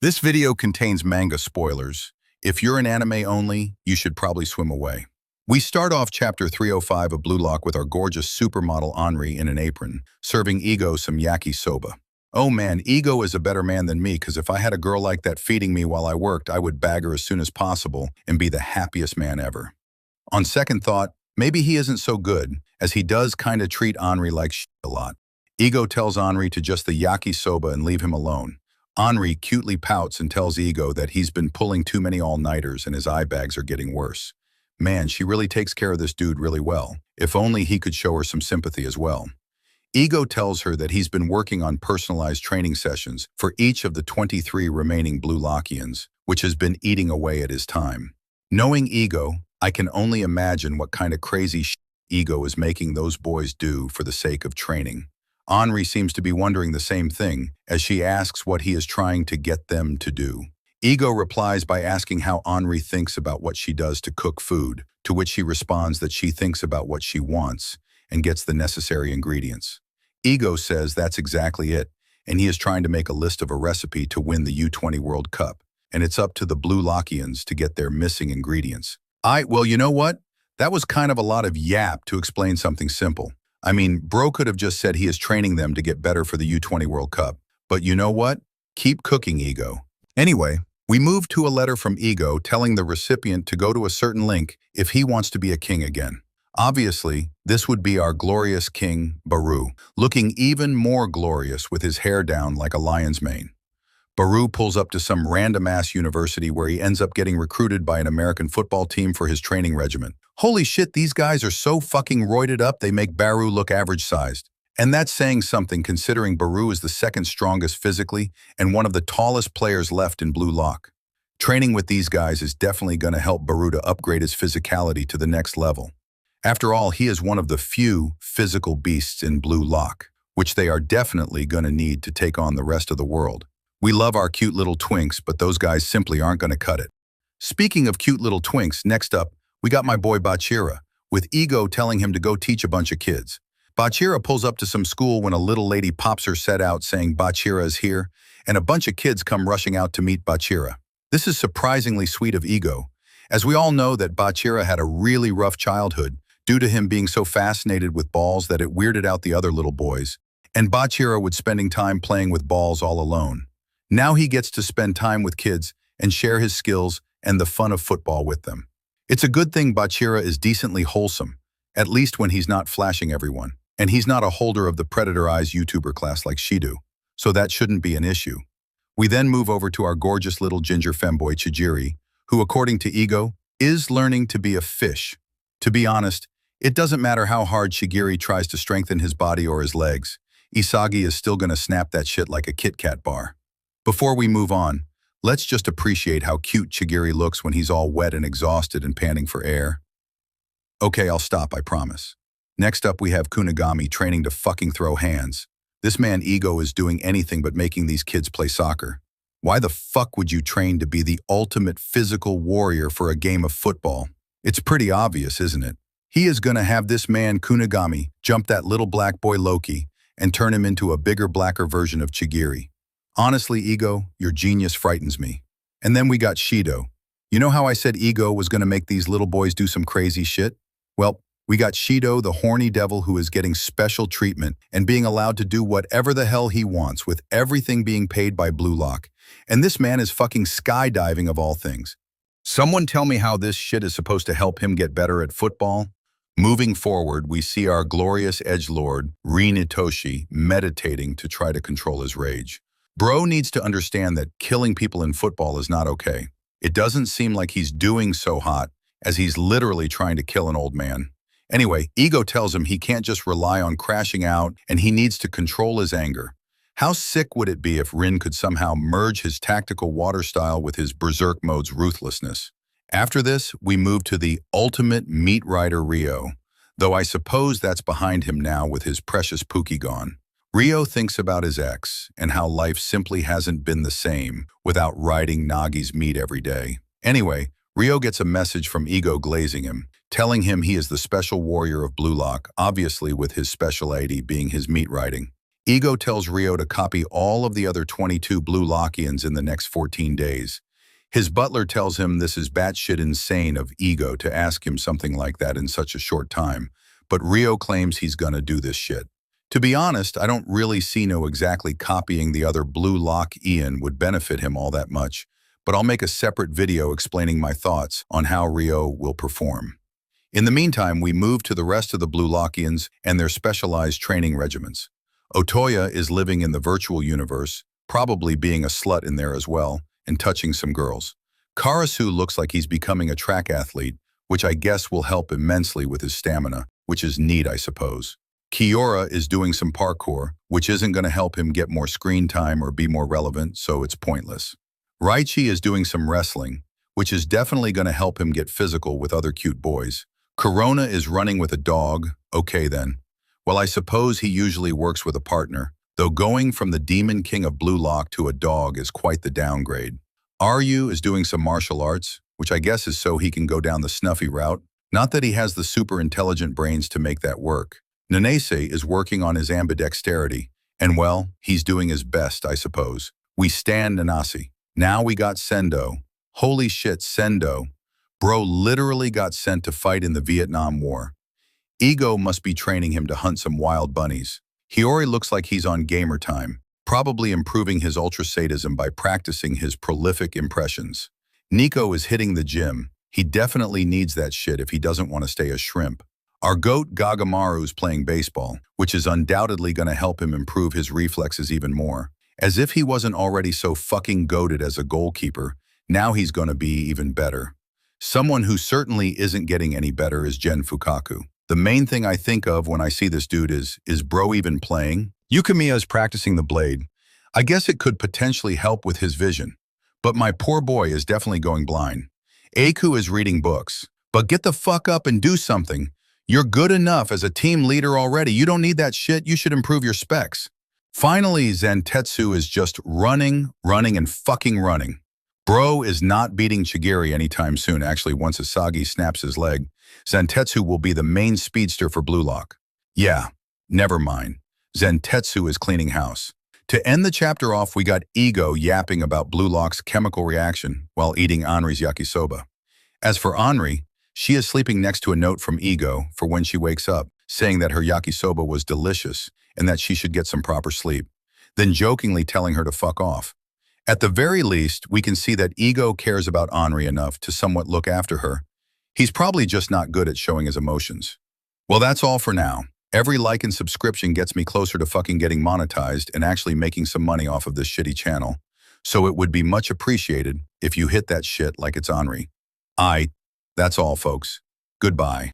This video contains manga spoilers. If you're an anime only, you should probably swim away. We start off chapter 305 of Blue Lock with our gorgeous supermodel Henri in an apron, serving Ego some yakisoba. Oh man, Ego is a better man than me because if I had a girl like that feeding me while I worked, I would bag her as soon as possible and be the happiest man ever. On second thought, maybe he isn't so good, as he does kinda treat Henri like shit a lot. Ego tells Henri to just the yakisoba and leave him alone. Henri cutely pouts and tells Ego that he's been pulling too many all-nighters and his eye bags are getting worse. Man, she really takes care of this dude really well. If only he could show her some sympathy as well. Ego tells her that he's been working on personalized training sessions for each of the 23 remaining Blue Lockians, which has been eating away at his time. Knowing Ego, I can only imagine what kind of crazy shit Ego is making those boys do for the sake of training. Henri seems to be wondering the same thing, as she asks what he is trying to get them to do. Ego replies by asking how Henri thinks about what she does to cook food, to which she responds that she thinks about what she wants and gets the necessary ingredients. Ego says that's exactly it, and he is trying to make a list of a recipe to win the U20 World Cup, and it's up to the Blue Lockians to get their missing ingredients. Well, you know what? That was kind of a lot of yap to explain something simple. I mean, bro could have just said he is training them to get better for the U20 World Cup. But you know what? Keep cooking, Ego. Anyway, we move to a letter from Ego telling the recipient to go to a certain link if he wants to be a king again. Obviously, this would be our glorious king, Baru, looking even more glorious with his hair down like a lion's mane. Baru pulls up to some random-ass university where he ends up getting recruited by an American football team for his training regimen. Holy shit, these guys are so fucking roided up they make Baru look average-sized. And that's saying something considering Baru is the second strongest physically and one of the tallest players left in Blue Lock. Training with these guys is definitely going to help Baru to upgrade his physicality to the next level. After all, he is one of the few physical beasts in Blue Lock, which they are definitely going to need to take on the rest of the world. We love our cute little twinks, but those guys simply aren't going to cut it. Speaking of cute little twinks, next up, we got my boy Bachira, with Ego telling him to go teach a bunch of kids. Bachira pulls up to some school when a little lady pops her set out saying Bachira is here, and a bunch of kids come rushing out to meet Bachira. This is surprisingly sweet of Ego, as we all know that Bachira had a really rough childhood due to him being so fascinated with balls that it weirded out the other little boys, and Bachira would spending time playing with balls all alone. Now he gets to spend time with kids and share his skills and the fun of football with them. It's a good thing Bachira is decently wholesome, at least when he's not flashing everyone, and he's not a holder of the Predator Eyes YouTuber class like Shido, so that shouldn't be an issue. We then move over to our gorgeous little ginger femboy Chijiri, who according to Ego, is learning to be a fish. To be honest, it doesn't matter how hard Chigiri tries to strengthen his body or his legs, Isagi is still gonna snap that shit like a Kit Kat bar. Before we move on, let's just appreciate how cute Chigiri looks when he's all wet and exhausted and panting for air. Okay, I'll stop, I promise. Next up, we have Kunigami training to fucking throw hands. This man Ego is doing anything but making these kids play soccer. Why the fuck would you train to be the ultimate physical warrior for a game of football? It's pretty obvious, isn't it? He is gonna have this man Kunigami jump that little black boy Loki and turn him into a bigger, blacker version of Chigiri. Honestly, Ego, your genius frightens me. And then we got Shido. You know how I said Ego was going to make these little boys do some crazy shit? Well, we got Shido, the horny devil who is getting special treatment and being allowed to do whatever the hell he wants with everything being paid by Blue Lock. And this man is fucking skydiving of all things. Someone tell me how this shit is supposed to help him get better at football? Moving forward, we see our glorious edgelord, Rin Itoshi, meditating to try to control his rage. Bro needs to understand that killing people in football is not okay. It doesn't seem like he's doing so hot, as he's literally trying to kill an old man. Anyway, Ego tells him he can't just rely on crashing out and he needs to control his anger. How sick would it be if Rin could somehow merge his tactical water style with his berserk mode's ruthlessness? After this, we move to the ultimate meat rider Rio, though I suppose that's behind him now with his precious Pookie gone. Rio thinks about his ex and how life simply hasn't been the same without riding Nagi's meat every day. Anyway, Rio gets a message from Ego glazing him, telling him he is the special warrior of Blue Lock, obviously with his speciality being his meat riding. Ego tells Rio to copy all of the other 22 Blue Lockians in the next 14 days. His butler tells him this is batshit insane of Ego to ask him something like that in such a short time, but Rio claims he's gonna do this shit. To be honest, I don't really see no exactly copying the other Blue Lock Ian would benefit him all that much, but I'll make a separate video explaining my thoughts on how Rio will perform. In the meantime, we move to the rest of the Blue Lockians and their specialized training regiments. Otoya is living in the virtual universe, probably being a slut in there as well, and touching some girls. Karasu looks like he's becoming a track athlete, which I guess will help immensely with his stamina, which is neat, I suppose. Kiora is doing some parkour, which isn't going to help him get more screen time or be more relevant, so it's pointless. Raichi is doing some wrestling, which is definitely going to help him get physical with other cute boys. Corona is running with a dog, okay then. Well, I suppose he usually works with a partner, though going from the Demon King of Blue Lock to a dog is quite the downgrade. Ryu is doing some martial arts, which I guess is so he can go down the snuffy route. Not that he has the super intelligent brains to make that work. Nanase is working on his ambidexterity, and well, he's doing his best, I suppose. We stand Nanase. Now we got SENDOU. Holy shit, SENDOU. Bro literally got sent to fight in the Vietnam War. Ego must be training him to hunt some wild bunnies. Hiyori looks like he's on gamer time, probably improving his ultra sadism by practicing his prolific impressions. Nico is hitting the gym. He definitely needs that shit if he doesn't want to stay a shrimp. Our goat Gagamaru's playing baseball, which is undoubtedly going to help him improve his reflexes even more. As if he wasn't already so fucking goated as a goalkeeper, now he's going to be even better. Someone who certainly isn't getting any better is Gen Fukaku. The main thing I think of when I see this dude is bro even playing? Yukimiya is practicing the blade. I guess it could potentially help with his vision. But my poor boy is definitely going blind. Aku is reading books. But get the fuck up and do something. You're good enough as a team leader already. You don't need that shit. You should improve your specs. Finally, Zantetsu is just running, and fucking running. Bro is not beating Chigiri anytime soon. Actually, once Asagi snaps his leg, Zantetsu will be the main speedster for Blue Lock. Yeah, never mind. Zantetsu is cleaning house. To end the chapter off, we got Ego yapping about Blue Lock's chemical reaction while eating Anri's yakisoba. As for Anri, she is sleeping next to a note from Ego for when she wakes up, saying that her yakisoba was delicious and that she should get some proper sleep, then jokingly telling her to fuck off. At the very least, we can see that Ego cares about Anri enough to somewhat look after her. He's probably just not good at showing his emotions. Well, that's all for now. Every like and subscription gets me closer to fucking getting monetized and actually making some money off of this shitty channel. So it would be much appreciated if you hit that shit like it's Anri. That's all, folks. Goodbye.